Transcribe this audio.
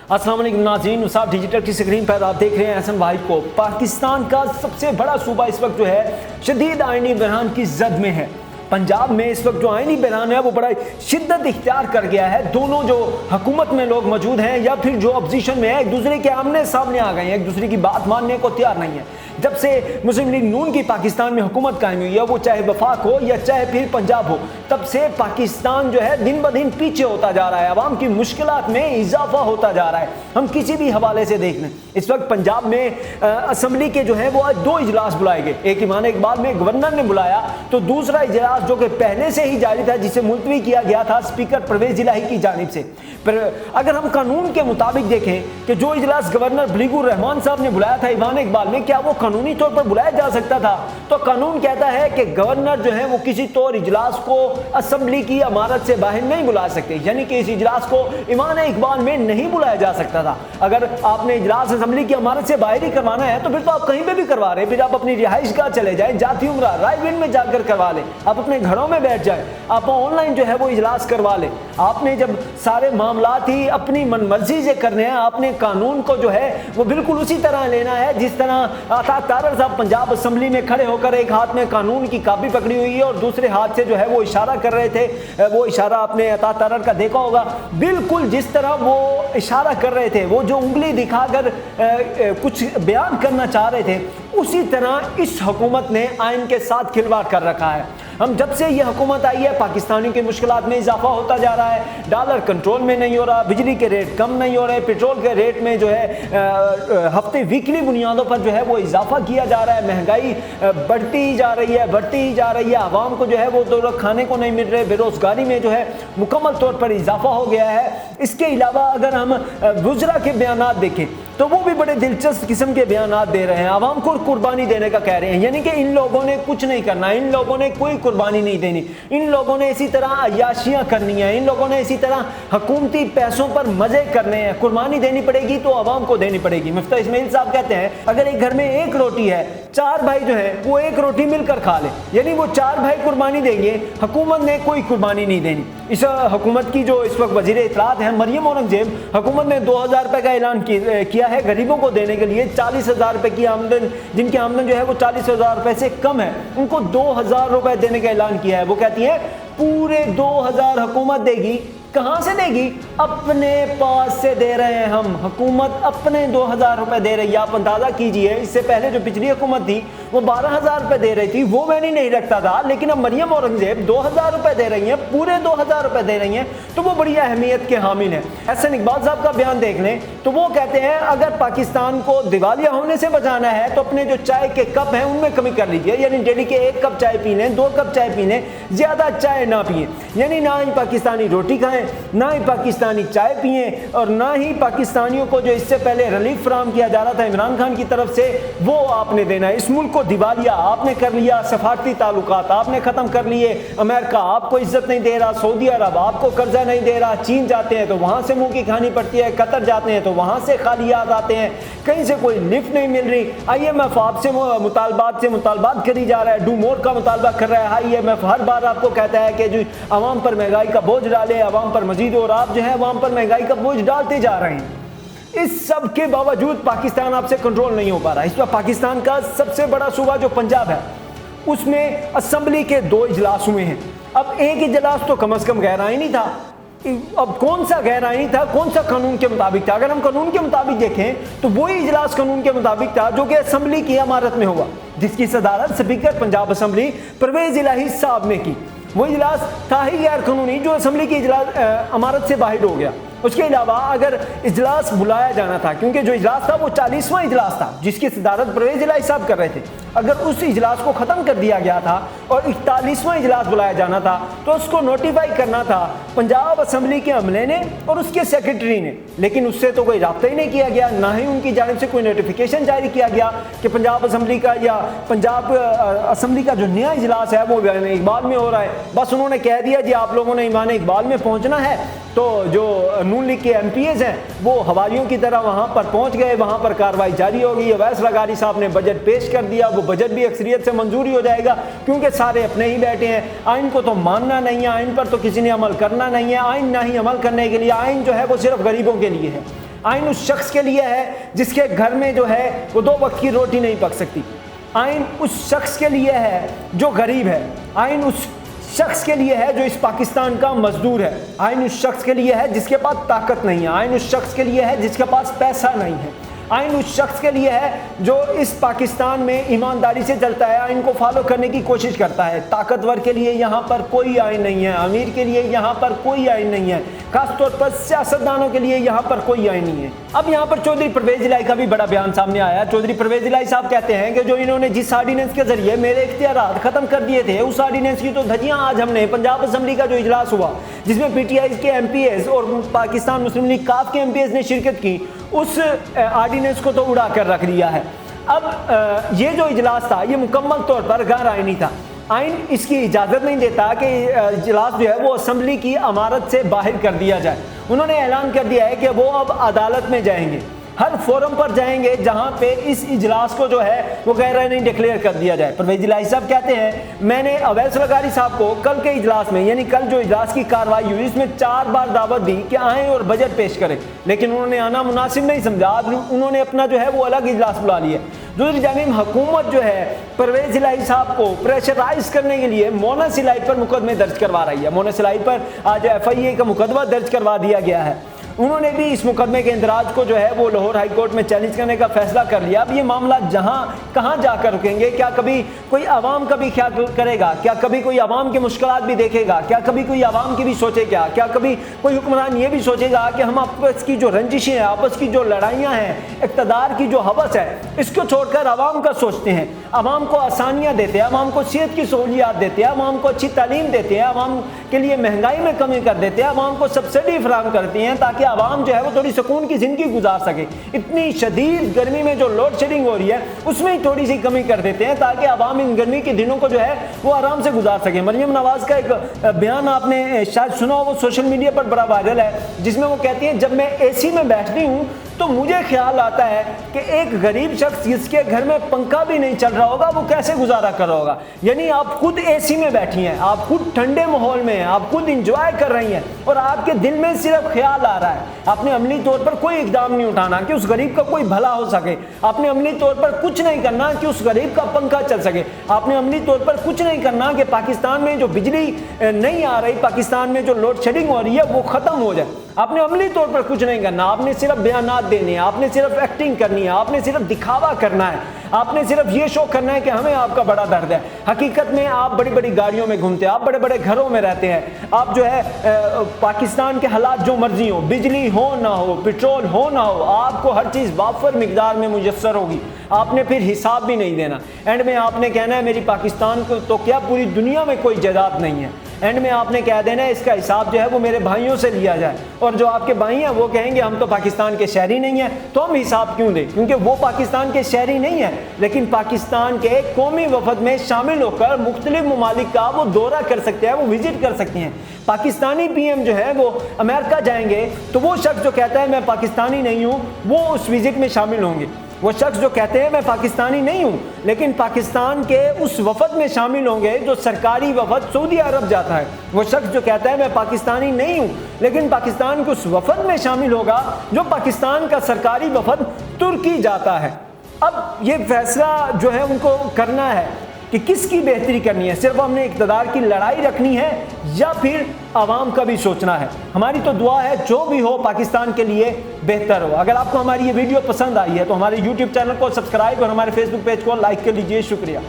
अस्सलाम वालेकुम नाज़रीन, उसाब डिजिटल की स्क्रीन पर आप देख रहे हैं हसन वाहिद को। पाकिस्तान का सबसे बड़ा सूबा इस वक्त जो है शदीद आइनी बहरान की जद में है। पंजाब में इस वक्त जो आइनी बहरान है वो बड़ा शिद्दत इख्तियार कर गया है। दोनों जो हुकूमत में लोग मौजूद हैं या फिर जो अपोजिशन में है, एक दूसरे के आमने सामने आ गए हैं, एक दूसरे की बात मानने को तैयार नहीं है। जब से मुस्लिम लीग नून की पाकिस्तान में हुकूमत कायम हुई है, वो चाहे वफाक हो या चाहे फिर पंजाब हो, तब से पाकिस्तान जो है दिन ब दिन पीछे होता जा रहा है। अवाम की मुश्किलात में इजाफा होता जा रहा है। हम किसी भी हवाले से देख लें, इस वक्त पंजाब में असम्बली के जो है वो आज 2 इजलास बुलाए गए। एक ईमान इकबाल में गवर्नर ने बुलाया, तो दूसरा इजलास जो कि पहले से ही जारी था, जिसे मुलतवी किया गया था स्पीकर परवेज इलाही की जानिब से। पर अगर हम कानून के मुताबिक देखें कि जो इजलास गवर्नर बलीगुर रहमान साहब ने बुलाया था ईमान इकबाल में, क्या वो कानूनी तौर पर बुलाया जा सकता था? तो कानून कहता है कि गवर्नर जो है वो किसी तौर इजलास को असम्बली की इमारत से बाहर नहीं बुला सकते, यानी कि इस इजलास को ईमान इकबाल में नहीं बुलाया जा सकता था। अगर आपने इजलास असम्बली की इमारत से बाहर ही करवाना है तो फिर तो आप कहीं पे भी करवा रहे हैं। फिर आप अपनी रिहाइश गाह चले जाए, जाती उम्रा राय विंड में जाकर करवा ले, आप अपने घरों में बैठ जाए, आप ऑनलाइन जो है वो इजलास करवा ले। आपने जब सारे मामलात ही अपनी मनमर्जी से करने हैं, आपने कानून को जो है वो बिल्कुल उसी तरह लेना है जिस तरह आता तारर साहब पंजाब असम्बली में खड़े होकर एक हाथ में कानून की कापी पकड़ी हुई है और दूसरे हाथ से जो है वो इशारा कर रहे थे। वो इशारा आपने अता तारर का देखा होगा, बिल्कुल जिस तरह वो इशारा कर रहे थे, वो जो उंगली दिखाकर कुछ बयान करना चाह रहे थे, उसी तरह इस हुकूमत ने आइन के साथ खिलवाड़ कर रखा है। हम जब से ये हुकूमत आई है, पाकिस्तानियों की मुश्किलात में इजाफा होता जा रहा है। डॉलर कंट्रोल में नहीं हो रहा, बिजली के रेट कम नहीं हो रहे, पेट्रोल के रेट में जो है हफ्ते वीकली बुनियादों पर जो है वो इजाफा किया जा रहा है। महंगाई बढ़ती ही जा रही है, आवाम को जो है वो दो खाने को नहीं मिल रहे, बेरोजगारी में जो है मुकम्मल तौर पर इजाफा हो गया है। इसके अलावा अगर हम वुज़रा के बयानात देखें तो वो भी बड़े दिलचस्प किस्म के बयानात दे रहे हैं। आवाम को कुर्बानी देने का कह रहे हैं, यानी कि इन लोगों ने कुछ नहीं करना, इन लोगों ने कोई कुर्बानी नहीं देनी, इन लोगों ने इसी तरह अय्याशियां करनी है, इन लोगों ने इसी तरह हुकूमती पैसों पर मजे करने हैं। कुर्बानी देनी पड़ेगी तो आवाम को देनी पड़ेगी। मुफ्ती इस्माइल साहब कहते हैं अगर एक घर में एक रोटी है, 4 भाई जो है वो एक रोटी मिलकर खा ले, यानी वो 4 भाई कुर्बानी देंगे, हुकूमत ने कोई कुर्बानी नहीं देनी। इस हुकूमत की जो इस वक्त वजीर इत्तलात हैं मरियम औरंगजेब, हुकूमत ने 2000 रुपए का ऐलान किया है गरीबों को देने के लिए। 40,000 रुपए की आमदन, जिनकी आमदन जो है वो 40,000 रुपए से कम है, उनको 2000 रुपए देने का ऐलान किया है। वो कहती है पूरे 2000 हुकूमत देगी। कहां से देगी? अपने पास से दे रहे हैं हम, हुकूमत अपने 2000 रुपए दे रही है। आप अंदाजा कीजिए, इससे पहले जो पिछली हुकूमत थी वो 12,000 रुपए दे रही थी, वो मैंने नहीं रखता था, लेकिन अब मरियम औरंगजेब 2000 रुपए दे रही हैं, पूरे 2000 रुपए दे रही हैं, तो वो बड़ी अहमियत के हामिल है। हसन इकबाल साहब का बयान देख लें तो वो कहते हैं अगर पाकिस्तान को दिवालिया होने से बचाना है तो अपने जो चाय के कप हैं उनमें कमी कर लीजिए, यानी डेली के 1 कप चाय पी लें, 2 कप चाय पी लें, ज्यादा चाय ना पिए, यानी ना ही पाकिस्तानी रोटी खाएं, ना ही पाकिस्तानी चाय पिए, और ना ही पाकिस्तानियों को जो इससे पहले रिलीफ फराहम किया जा रहा था इमरान खान की तरफ से वो आपने देना है। इस मुल्क को दिवालिया आपने कर लिया, सफारती ताल्लुकात आपने खत्म कर लिए, अमेरिका आपको इज्जत नहीं दे रहा, सऊदी अरब आपको कर्जा नहीं दे रहा, चीन जाते हैं तो वहां से मुंह की खानी पड़ती है, कतर जाते हैं तो वहां से खालियात आते हैं, कहीं से कोई लिफ्ट नहीं मिल रही। IMF आपसे मुतालबात करी जा रहा है, डू मोर का मुतालबा कर रहा है। IMF हर बार आपको कहता है कि जो आवाम पर महंगाई का बोझ डाले, आवाम पर मजीद, और आप जो है आवाम पर महंगाई का बोझ डालते जा रहे हैं। इस सब के बावजूद पाकिस्तान आपसे कंट्रोल नहीं हो पा रहा। इस पर पाकिस्तान का सबसे बड़ा सूबा जो पंजाब है उसमें असम्बली के 2 इजलास हुए हैं। अब एक इजलास तो कम से कम गैर आईनी था। अब कौन सा गैर आईनी था, कौन सा कानून के मुताबिक था? अगर हम कानून के मुताबिक देखें तो वही इजलास कानून के मुताबिक था जो कि असम्बली की इमारत में हुआ, जिसकी सदारत स्पीकर पंजाब असम्बली परवेज इलाही साहब ने की। वो इजलास था ही गैर कानूनी जो असम्बली की इमारत से बाहर हो गया। उसके अलावा अगर इजलास बुलाया जाना था, क्योंकि जो इजलास था वो 40वां इजलास था जिसकी सदारत परवेज इलाही साहब कर रहे थे, अगर उस इजलास को ख़त्म कर दिया गया था और 41वां इजलास बुलाया जाना था तो उसको नोटिफाई करना था पंजाब असम्बली के अमले ने और उसके सेक्रेटरी ने, लेकिन उससे तो कोई रब्ता ही नहीं किया गया, ना ही उनकी जानिब से कोई नोटिफिकेशन जारी किया गया कि पंजाब असम्बली का या पंजाब असम्बली का जो नया इजलास है वो ईमान इकबाल में हो रहा है। बस उन्होंने कह दिया जी आप लोगों ने ईमान इकबाल में पहुँचना है, तो जो नून लीग के MPs हैं वो हवारियों की तरह वहां पर पहुंच गए, वहां पर कार्रवाई जारी होगी। अवैस लगारी साहब ने बजट पेश कर दिया, वो बजट भी अक्सरियत से मंजूरी हो जाएगा क्योंकि सारे अपने ही बैठे हैं। आइन को तो मानना नहीं है, आइन पर तो किसी ने अमल करना नहीं है, आइन ना ही अमल करने के लिए, आइन जो है वो सिर्फ गरीबों के लिए है। आइन उस शख्स के लिए है जिसके घर में जो है वो 2 वक्त की रोटी नहीं पक सकती। आइन उस शख्स के लिए है जो गरीब है। आइन उस शख्स के लिए है जो इस पाकिस्तान का मजदूर है। आइन उस शख्स के लिए है जिसके पास ताकत नहीं है। आइन उस शख्स के लिए है जिसके पास पैसा नहीं है। आइन उस शख्स के लिए है जो इस पाकिस्तान में ईमानदारी से चलता है, आइन को फॉलो करने की कोशिश करता है। ताकतवर के लिए यहाँ पर कोई आइन नहीं है, अमीर के लिए यहाँ पर कोई आइन नहीं है, खासतौर पर सियासतदानों के लिए यहाँ पर कोई आइन नहीं है। अब यहाँ पर चौधरी परवेज इलाही का भी बड़ा बयान सामने आया। चौधरी परवेज इलाही साहब कहते हैं कि जो इन्होंने जिस आर्डिनेंस के जरिए मेरे इख्तियारात खत्म कर दिए थे, उस आर्डिनेंस की तो धज्जियां आज हमने पंजाब असेंबली का जो इजलास हुआ जिसमें पीटीआई के एमपीएस और पाकिस्तान मुस्लिम लीग काफ के एमपीएस ने शिरकत की, उस आर्डिनेंस को तो उड़ा कर रख दिया है। अब ये जो इजलास था ये मुकम्मल तौर पर गैर आइनी था। आइन इसकी इजाज़त नहीं देता कि इजलास जो है वो असेंबली की इमारत से बाहर कर दिया जाए। उन्होंने ऐलान कर दिया है कि वो अब अदालत में जाएंगे, हर फोरम पर जाएंगे जहां पे इस इजलास को जो है वो गैर आइनी डिक्लेयर कर दिया जाए। परवेज इलाही साहब कहते हैं मैंने अवैस लगारी साहब को कल के इजलास में, यानी कल जो इजलास की कार्रवाई हुई इसमें 4 बार दावत दी कि आएँ और बजट पेश करें, लेकिन उन्होंने आना मुनासिब नहीं समझा। उन्होंने अपना जो है वो अलग इजलास बुला लिया। दूसरी जानिब हुकूमत जो है परवेज इलाही साहब को प्रेशराइज करने के लिए मोनस इलाही पर मुकदमे दर्ज करवा रही है। मोनस इलाही पर आज FIA का मुकदमा दर्ज करवा दिया गया है। उन्होंने भी इस मुकदमे के इंदराज को जो है वो लाहौर हाई कोर्ट में चैलेंज करने का फैसला कर लिया। अब ये मामला कहाँ जाकर रुकेंगे? क्या कभी कोई आवाम का भी ख्याल करेगा? क्या कभी कोई आवाम की मुश्किलात भी देखेगा? क्या कभी कोई आवाम की भी सोचे? क्या कभी कोई हुक्मरान ये भी सोचेगा कि हम आपस की जो रंजिशें हैं, आपस की जो लड़ाइयाँ हैं, इक़्तिदार की जो हवस है, इसको छोड़कर आवाम का सोचते हैं, आवाम को आसानियाँ देते हैं, आवाम को सेहत की सहूलियात देते हैं, आवाम को अच्छी तालीम देते हैं, आवाम के लिए महंगाई में कमी कर देते हैं, आवाम को सब्सिडी फराहम करते हैं ताकि आवाम जो है वो थोड़ी सुकून की जिंदगी गुजार सके। इतनी शदीद गर्मी में जो लोड शेडिंग हो रही है उसमें ही थोड़ी सी कमी कर देते हैं ताकि आवाम इन गर्मी के दिनों को जो है वो आराम से गुजार सके। मरियम नवाज का एक बयान आपने शायद सुना हो, वो सोशल मीडिया पर बड़ा वायरल है, जिसमें वो कहती हैं जब मैं AC में बैठती हूँ तो मुझे ख्याल आता है कि एक गरीब शख्स जिसके घर में पंखा भी नहीं चल रहा होगा वो कैसे गुजारा कर रहा होगा। यानी आप खुद AC में बैठी हैं, आप खुद ठंडे माहौल में हैं, आप खुद इंजॉय कर रही हैं और आपके दिल में सिर्फ ख्याल आ रहा है। आपने अमली तौर पर कोई इकदाम नहीं उठाना कि उस गरीब का कोई भला हो सके। आपने अमली तौर पर कुछ नहीं करना कि उस गरीब का पंखा चल सके। आपने अमली तौर पर कुछ नहीं करना कि पाकिस्तान में जो बिजली नहीं आ रही, पाकिस्तान में जो लोड शेडिंग हो रही है वो ख़त्म हो जाए। आपने अमली तौर पर कुछ नहीं करना, आपने सिर्फ बयानात देने हैं, आपने सिर्फ एक्टिंग करनी है, आपने सिर्फ दिखावा करना है, आपने सिर्फ ये शो करना है कि हमें आपका बड़ा दर्द है। हकीकत में आप बड़ी बड़ी गाड़ियों में घूमते हैं, आप बड़े बड़े घरों में रहते हैं, आप जो है पाकिस्तान के हालात जो मर्जी हो, बिजली हो ना हो, पेट्रोल हो ना हो, आपको हर चीज़ वाफर मिकदार में मुयस्सर होगी। आपने फिर हिसाब भी नहीं देना। एंड में आपने कहना है मेरी पाकिस्तान को तो क्या पूरी दुनिया में कोई जायदाद नहीं है। एंड में आपने कह देना है इसका हिसाब जो है वो मेरे भाइयों से लिया जाए, और जो आपके भाई हैं वो कहेंगे हम तो पाकिस्तान के शहरी नहीं हैं, तो हम हिसाब क्यों दें? क्योंकि वो पाकिस्तान के शहरी नहीं है, लेकिन पाकिस्तान के कौमी वफद में शामिल होकर मुख्तलिफ ममालिक का वो दौरा कर सकते हैं, वो विजिट कर सकते हैं। पाकिस्तानी PM जो है वो अमेरिका जाएंगे तो वो शख्स जो कहता है मैं पाकिस्तानी नहीं हूँ वो उस विजिट में शामिल होंगे। वो शख्स जो कहते हैं मैं पाकिस्तानी नहीं हूँ लेकिन पाकिस्तान के उस वफद में शामिल होंगे जो सरकारी वफद सऊदी अरब जाता है। वो शख्स जो कहता है मैं पाकिस्तानी नहीं हूँ लेकिन पाकिस्तान के उस वफद में शामिल होगा जो पाकिस्तान का सरकारी वफद तुर्की जाता है। अब ये फैसला जो है उनको करना है कि किसकी बेहतरी करनी है, सिर्फ हमने इक़्तिदार की लड़ाई रखनी है या फिर आवाम का भी सोचना है। हमारी तो दुआ है जो भी हो पाकिस्तान के लिए बेहतर हो। अगर आपको हमारी ये वीडियो पसंद आई है तो हमारे YouTube चैनल को सब्सक्राइब और हमारे Facebook पेज को लाइक कर लीजिए। शुक्रिया।